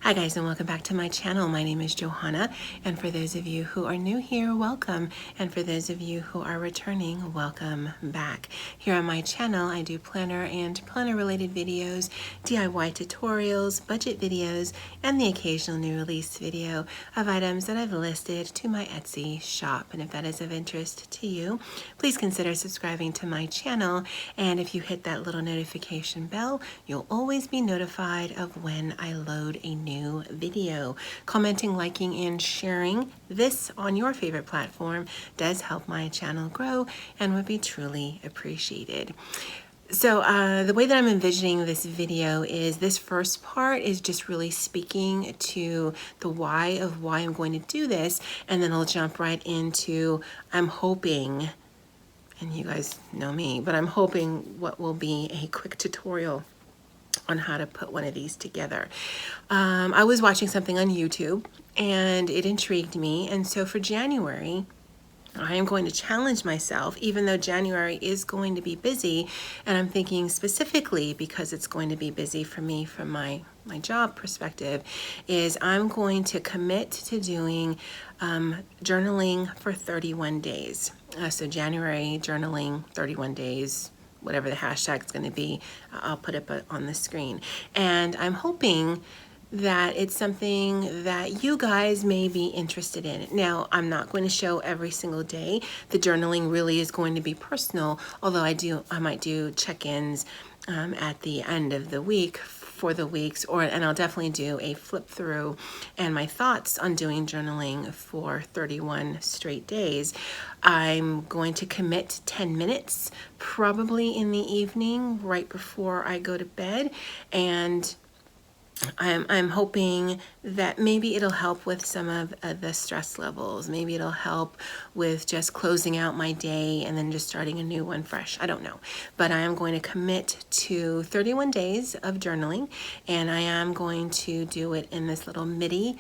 Hi guys, and welcome back to my channel. My name is Johanna, and for those of you who are new here, welcome, and for those of you who are returning, welcome back. Here on my channel I do planner and planner related videos, DIY tutorials, budget videos, and the occasional new release video of items that I've listed to my Etsy shop. And if that is of interest to you, please consider subscribing to my channel, and if you hit that little notification bell, you'll always be notified of when I load a new video. Commenting, liking, and sharing this on your favorite platform does help my channel grow and would be truly appreciated. So the way that I'm envisioning this video is this first part is just really speaking to the why of why I'm going to do this, and then I'll jump right into I'm hoping, and you guys know me, but I'm hoping what will be a quick tutorial on how to put one of these together. I was watching something on YouTube and it intrigued me, and so for January I am going to challenge myself, even though January is going to be busy, and I'm thinking specifically because it's going to be busy for me from my job perspective, is I'm going to commit to doing journaling for 31 days. So January journaling 31 days, whatever the hashtag is going to be, I'll put it on the screen. And I'm hoping that it's something that you guys may be interested in. Now, I'm not going to show every single day. The journaling really is going to be personal, although I might do check-ins at the end of the week for the weeks, and I'll definitely do a flip through and my thoughts on doing journaling for 31 straight days. I'm going to commit 10 minutes, probably in the evening, right before I go to bed, and I'm hoping that maybe it'll help with some of the stress levels. Maybe it'll help with just closing out my day and then just starting a new one fresh. I don't know. But I am going to commit to 31 days of journaling, and I am going to do it in this little MIDI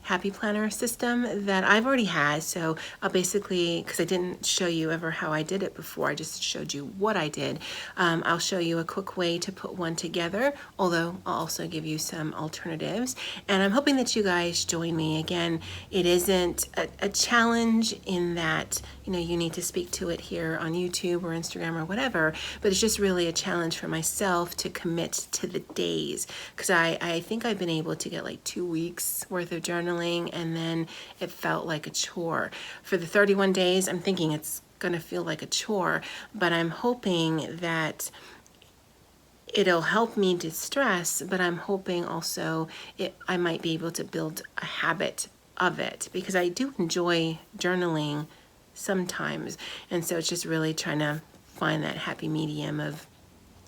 Happy Planner system that I've already had. So I'll basically, because I didn't show you ever how I did it before, I just showed you what I did. I'll show you a quick way to put one together, although I'll also give you some alternatives. And I'm hoping that you guys join me. Again, it isn't a challenge in that, you know, you need to speak to it here on YouTube or Instagram or whatever, but it's just really a challenge for myself to commit to the days, because I think I've been able to get like 2 weeks worth of journaling, and then it felt like a chore. For the 31 days, I'm thinking it's going to feel like a chore, but I'm hoping that it'll help me distress, but I'm hoping also I might be able to build a habit of it, because I do enjoy journaling sometimes, and so it's just really trying to find that happy medium of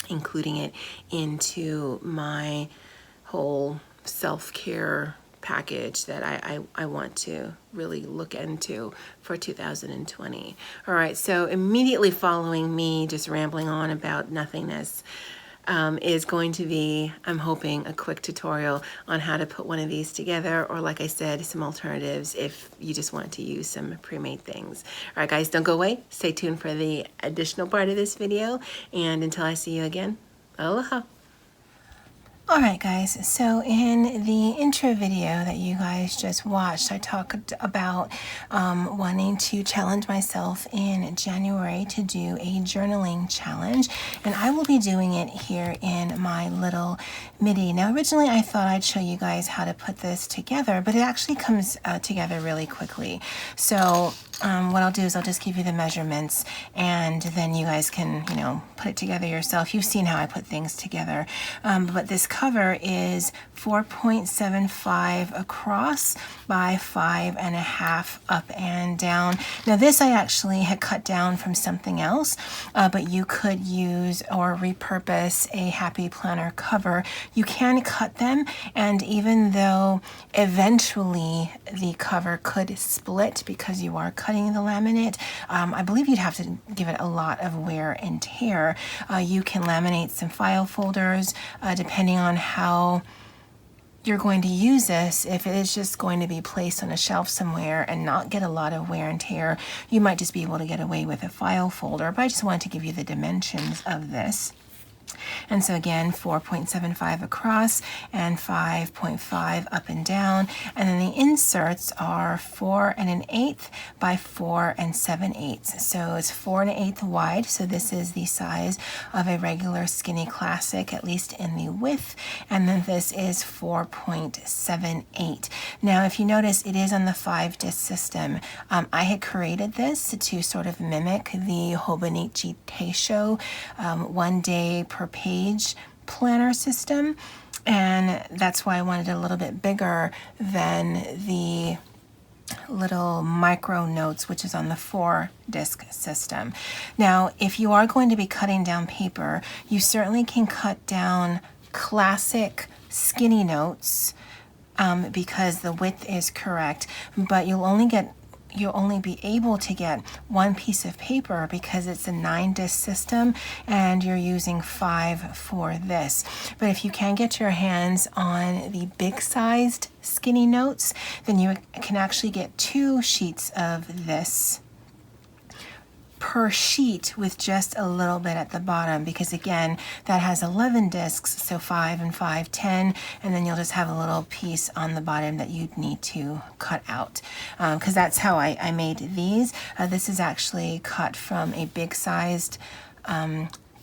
including it into my whole self-care package that I want to really look into for 2020. All right, so immediately following me just rambling on about nothingness is going to be, I'm hoping, a quick tutorial on how to put one of these together, or like I said, some alternatives if you just want to use some pre-made things. All right, guys, don't go away. Stay tuned for the additional part of this video, and until I see you again, aloha. Alright guys, so in the intro video that you guys just watched, I talked about wanting to challenge myself in January to do a journaling challenge, and I will be doing it here in my little MIDI. Now originally I thought I'd show you guys how to put this together, but it actually comes together really quickly. So what I'll do is I'll just give you the measurements, and then you guys can, you know, put it together yourself. You've seen how I put things together, but this cover is 4.75 across by 5.5 up and down. Now this I actually had cut down from something else, but you could use or repurpose a Happy Planner cover. You can cut them, and even though eventually the cover could split because you are cutting the laminate, I believe you'd have to give it a lot of wear and tear. You can laminate some file folders depending on how you're going to use this. If it is just going to be placed on a shelf somewhere and not get a lot of wear and tear, you might just be able to get away with a file folder, but I just wanted to give you the dimensions of this. And so again, 4.75 across and 5.5 up and down. And then the inserts are 4 1/8 by 4 7/8. So it's 4 1/8 wide. So this is the size of a regular Skinny Classic, at least in the width. And then this is 4.78. Now, if you notice, it is on the 5-disc system. I had created this to sort of mimic the Hobonichi Teisho 1 day per page planner system, and that's why I wanted it a little bit bigger than the little micro notes, which is on the 4-disc system. Now, if you are going to be cutting down paper, you certainly can cut down classic skinny notes because the width is correct, but you'll only be able to get one piece of paper because it's a 9-disc system and you're using 5 for this. But if you can get your hands on the big sized skinny notes, then you can actually get 2 sheets of this per sheet with just a little bit at the bottom, because again, that has 11 discs, so 5 and 5, 10, and then you'll just have a little piece on the bottom that you'd need to cut out, because that's how I made these. This is actually cut from a big sized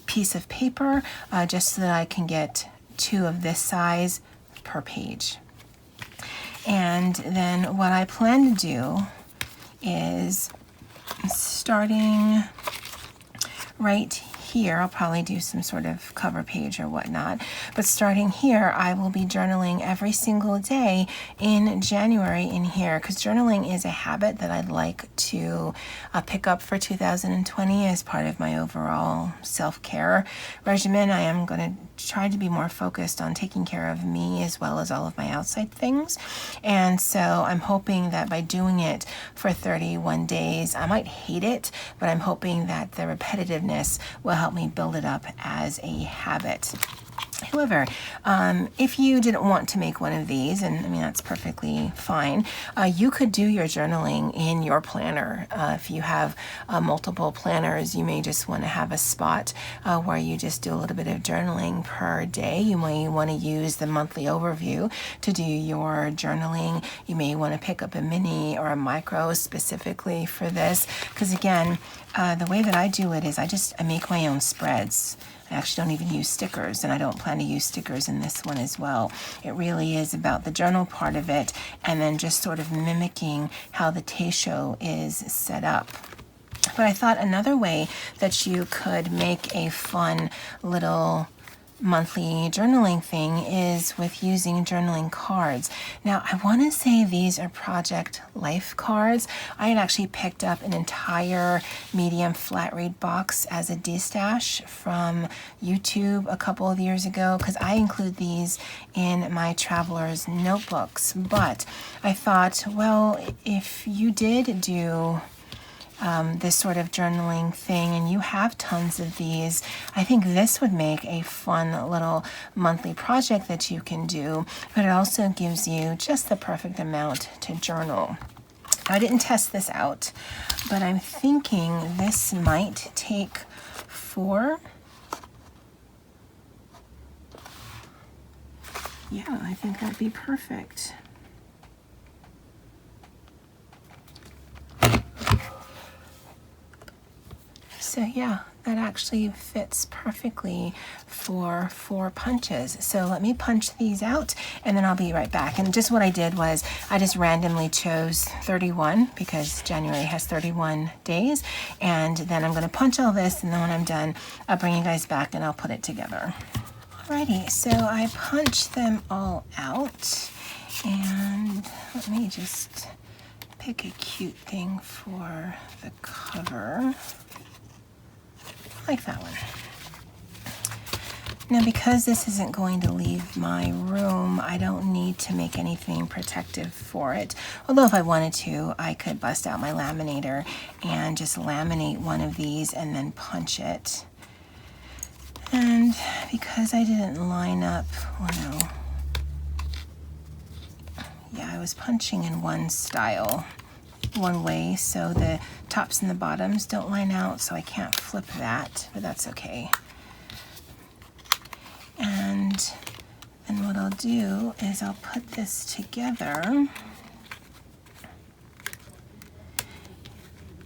piece of paper, just so that I can get 2 of this size per page. And then what I plan to do is, starting right here, I'll probably do some sort of cover page or whatnot, but starting here, I will be journaling every single day in January in here, because journaling is a habit that I'd like to pick up for 2020 as part of my overall self-care regimen. I am going to try to be more focused on taking care of me as well as all of my outside things. And so I'm hoping that by doing it for 31 days, I might hate it, but I'm hoping that the repetitiveness will help me build it up as a habit. However, if you didn't want to make one of these, and I mean, that's perfectly fine, you could do your journaling in your planner. If you have multiple planners, you may just want to have a spot where you just do a little bit of journaling per day. You may want to use the monthly overview to do your journaling. You may want to pick up a mini or a micro specifically for this, because again, the way that I do it is I make my own spreads. I actually don't even use stickers, and I don't plan to use stickers in this one as well. It really is about the journal part of it, and then just sort of mimicking how the Teisho is set up. But I thought another way that you could make a fun little monthly journaling thing is with using journaling cards. Now, I want to say these are Project Life cards. I had actually picked up an entire medium flat read box as a de-stash from YouTube a couple of years ago, because I include these in my traveler's notebooks. But I thought, well, if you did do this sort of journaling thing and you have tons of these, I think this would make a fun little monthly project that you can do, but it also gives you just the perfect amount to journal. I didn't test this out, but I'm thinking this might take 4. Yeah, I think that'd be perfect. So yeah, that actually fits perfectly for 4 punches. So let me punch these out and then I'll be right back. And just what I did was I just randomly chose 31 because January has 31 days. And then I'm going to punch all this, and then when I'm done, I'll bring you guys back and I'll put it together. Alrighty, so I punched them all out, and let me just pick a cute thing for the cover. Like that one. Now, because this isn't going to leave my room, I don't need to make anything protective for it. Although if I wanted to, I could bust out my laminator and just laminate one of these and then punch it. And because I didn't line up, well, no. Yeah, I was punching in one style, one way, so the tops and the bottoms don't line out, so I can't flip that, but that's okay. then what I'll do is I'll put this together.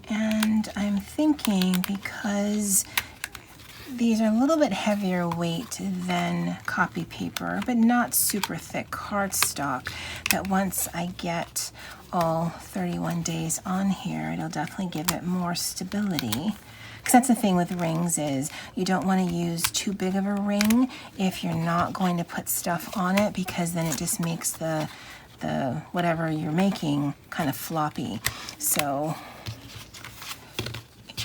And I'm thinking, because these are a little bit heavier weight than copy paper, but not super thick cardstock, that once I get all 31 days on here, it'll definitely give it more stability. Because that's the thing with rings, is you don't want to use too big of a ring if you're not going to put stuff on it, because then it just makes the whatever you're making kind of floppy. So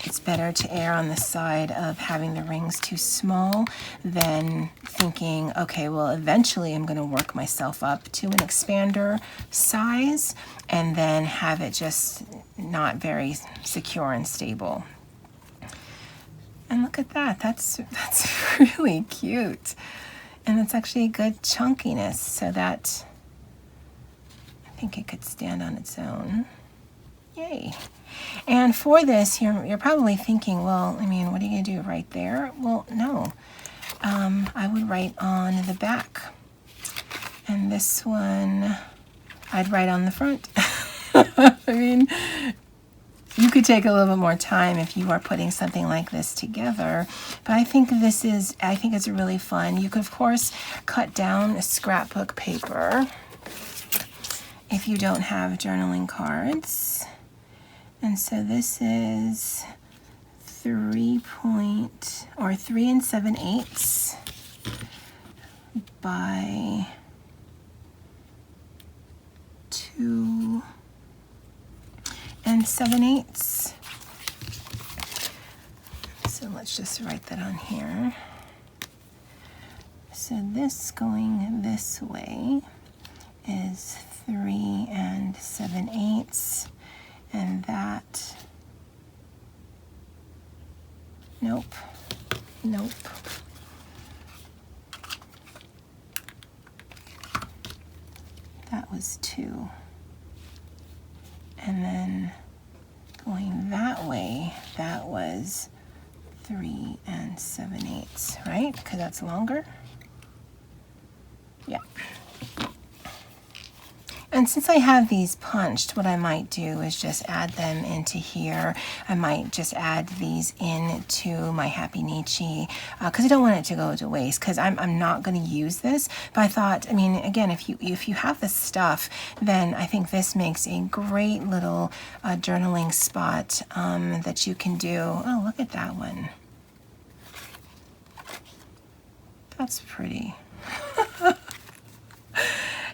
it's better to err on the side of having the rings too small than thinking, okay, well, eventually I'm going to work myself up to an expander size and then have it just not very secure and stable. And look at that, that's really cute. And it's actually a good chunkiness, so that I think it could stand on its own. Yay. And for this, you're probably thinking, well, I mean, what are you going to do right there? Well, no. I would write on the back. And this one, I'd write on the front. I mean, you could take a little bit more time if you are putting something like this together, but I think it's really fun. You could, of course, cut down scrapbook paper if you don't have journaling cards. And so this is 3 7/8 by 2 7/8. So let's just write that on here. So this going this way is 3 7/8, and that, nope, that was 2. And then going that way, that was 3 7/8, right? Because that's longer. Yeah. And since I have these punched, what I might do is just add them into here. I might just add these into my Happy Nietzsche, because I don't want it to go to waste, because I'm not going to use this. But I thought, I mean, again, if you have this stuff, then I think this makes a great little journaling spot that you can do. Oh, look at that one. That's pretty.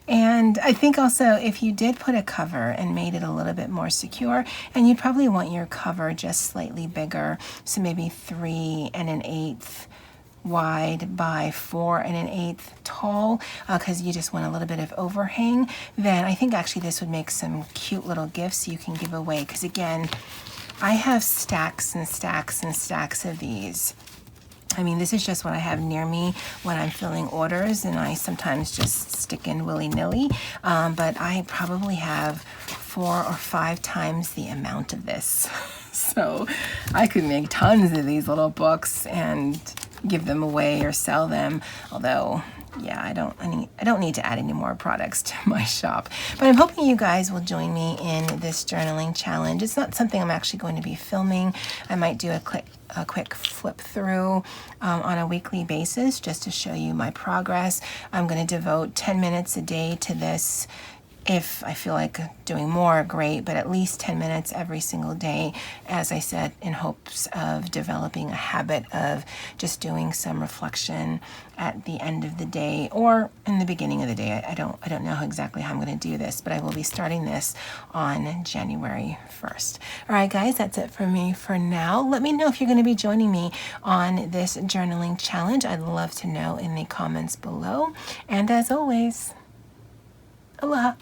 And I think also, if you did put a cover and made it a little bit more secure, and you'd probably want your cover just slightly bigger, so maybe 3 1/8 wide by 4 1/8 tall, because you just want a little bit of overhang, then I think actually this would make some cute little gifts you can give away. Because again, I have stacks and stacks and stacks of these. I mean, this is just what I have near me when I'm filling orders, and I sometimes just stick in willy-nilly, but I probably have 4 or 5 times the amount of this. So I could make tons of these little books and give them away or sell them, although yeah, I don't need to add any more products to my shop. But I'm hoping you guys will join me in this journaling challenge. It's not something I'm actually going to be filming. I might do a quick flip through on a weekly basis just to show you my progress. I'm going to devote 10 minutes a day to this. If I feel like doing more, great, but at least 10 minutes every single day, as I said, in hopes of developing a habit of just doing some reflection at the end of the day or in the beginning of the day. I don't know exactly how I'm going to do this, but I will be starting this on January 1st. All right, guys, that's it for me for now. Let me know if you're going to be joining me on this journaling challenge. I'd love to know in the comments below. And as always, aloha.